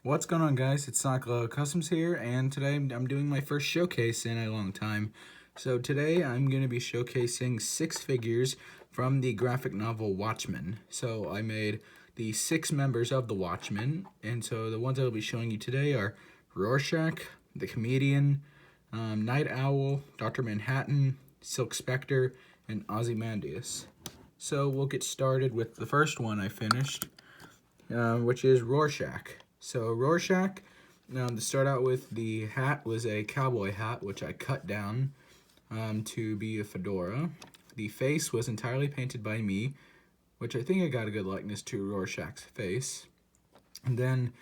What's going on, guys? It's Sonic Customs here, and today I'm doing my first showcase in a long time. So today I'm going to be showcasing 6 figures from the graphic novel Watchmen. So I made the 6 members of the Watchmen, and so the ones I'll be showing you today are Rorschach, the Comedian, Night Owl, Dr. Manhattan, Silk Spectre, and Ozymandias. So we'll get started with the first one I finished, which is Rorschach. So Rorschach, to start out with, the hat was a cowboy hat, which I cut down to be a fedora. The face was entirely painted by me, which I think I got a good likeness to Rorschach's face. And then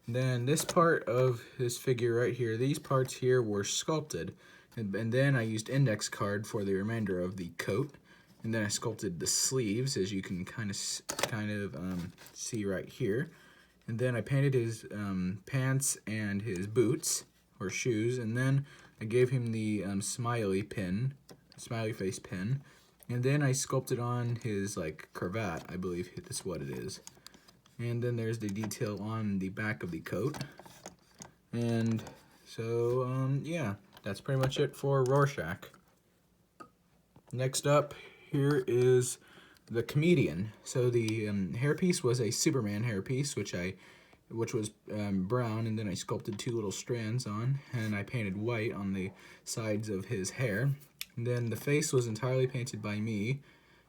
then this part of his figure right here, these parts here were sculpted, and then I used index card for the remainder of the coat. And then I sculpted the sleeves, as you can kind of see right here. And then I painted his pants and his boots, or shoes. And then I gave him the smiley face pin. And then I sculpted on his, cravat, I believe that's what it is. And then there's the detail on the back of the coat. And so, yeah, that's pretty much it for Rorschach. Next up, here is the Comedian. So the hairpiece was a Superman hairpiece, which was brown, and then I sculpted 2 little strands on, and I painted white on the sides of his hair. And then the face was entirely painted by me,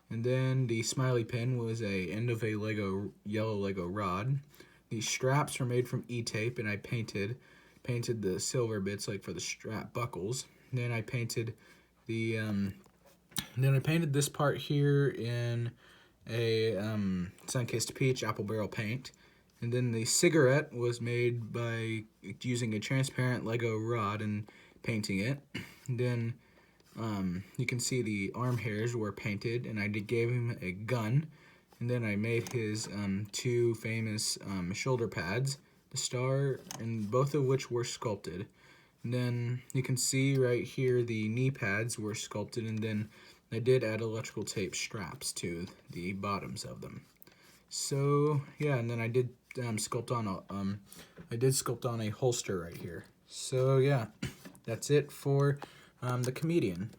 and then the smiley pin was a end of a yellow Lego rod. The straps were made from E-tape, and I painted the silver bits for the strap buckles. And then I painted this part here in a sun-kissed peach apple barrel paint. And then the cigarette was made by using a transparent Lego rod and painting it. And then you can see the arm hairs were painted, and I gave him a gun. And then I made his 2 famous shoulder pads, the star, and both of which were sculpted. And then you can see right here the knee pads were sculpted, and then I did add electrical tape straps to the bottoms of them. So yeah, and then I did sculpt on a holster right here. So yeah, that's it for the Comedian.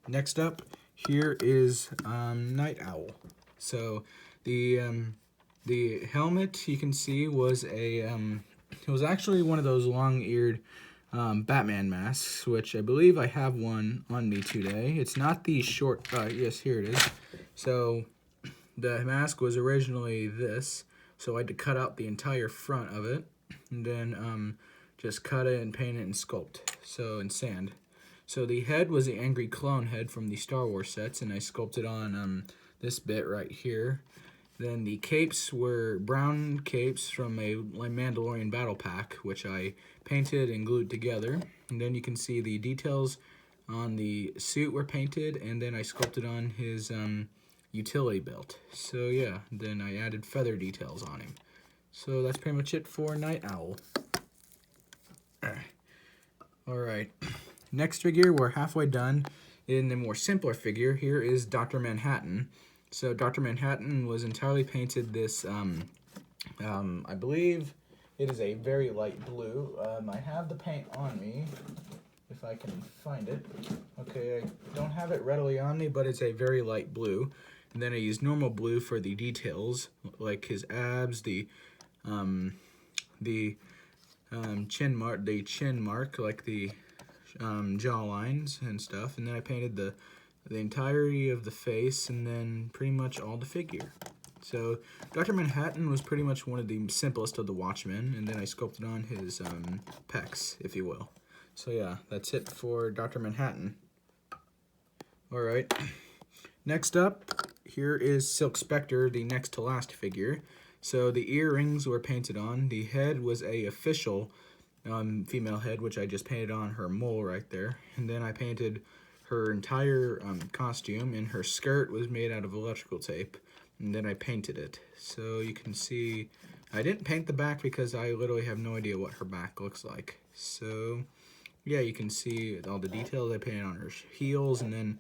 Next up, here is Night Owl. So the helmet, you can see, was it was actually one of those long-eared Batman masks, which I believe I have one on me today. It's not the short, yes, here it is. So the mask was originally this, so I had to cut out the entire front of it, and then just cut it and paint it and sculpt, in sand. So the head was the angry clone head from the Star Wars sets, and I sculpted on this bit right here. Then the capes were brown capes from a Mandalorian battle pack, which I painted and glued together. And then you can see the details on the suit were painted, and then I sculpted on his utility belt. So yeah, then I added feather details on him. So that's pretty much it for Night Owl. Alright, next figure, we're halfway done. In the more simpler figure, here is Dr. Manhattan. So Dr. Manhattan was entirely painted this, I believe it is a very light blue. I have the paint on me, if I can find it. Okay, I don't have it readily on me, but it's a very light blue. And then I used normal blue for the details, like his abs, the chin mark, like the jaw lines and stuff. And then I painted the entirety of the face, and then pretty much all the figure. So Dr. Manhattan was pretty much one of the simplest of the Watchmen, and then I sculpted on his pecs, if you will. So yeah, that's it for Dr. Manhattan. Alright, next up, here is Silk Spectre, the next to last figure. So the earrings were painted on. The head was a official female head, which I just painted on her mole right there. And then I painted her entire costume, and her skirt was made out of electrical tape, and then I painted it. So you can see, I didn't paint the back because I literally have no idea what her back looks like. So yeah, you can see all the details. I painted on her heels, and then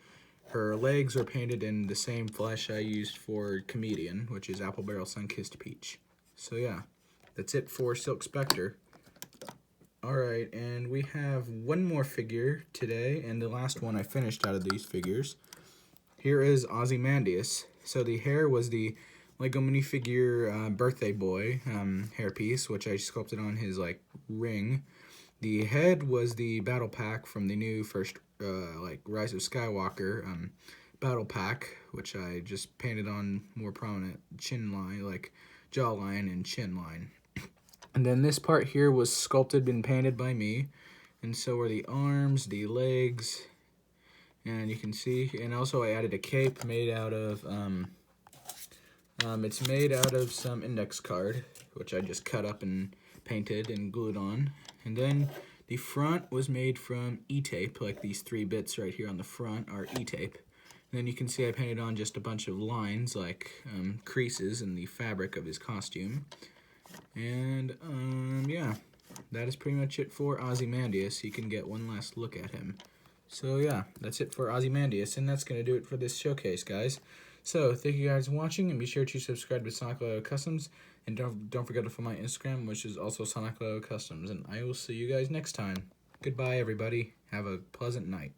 her legs are painted in the same flesh I used for Comedian, which is Apple Barrel Sun-Kissed Peach. So yeah, that's it for Silk Spectre. Alright, and we have one more figure today, and the last one I finished out of these figures. Here is Ozymandias. So the hair was the Lego minifigure birthday boy hairpiece, which I sculpted on his like ring. The head was the battle pack from the new first like Rise of Skywalker battle pack, which I just painted on more prominent chin line, like jawline and chin line. And then this part here was sculpted and painted by me, and so were the arms, the legs, and you can see, and also I added a cape made out of it's made out of some index card, which I just cut up and painted and glued on. And then the front was made from E-tape, like these 3 bits right here on the front are E-tape. And then you can see I painted on just a bunch of lines, like creases in the fabric of his costume. And yeah, that is pretty much it for Ozymandias. You can get one last look at him. So yeah, that's it for Ozymandias, and that's going to do it for this showcase, guys. So thank you guys for watching, and be sure to subscribe to Sonic Lego Customs, and don't forget to follow my Instagram, which is also Sonic Lego Customs, and I will see you guys next time. Goodbye, everybody. Have a pleasant night.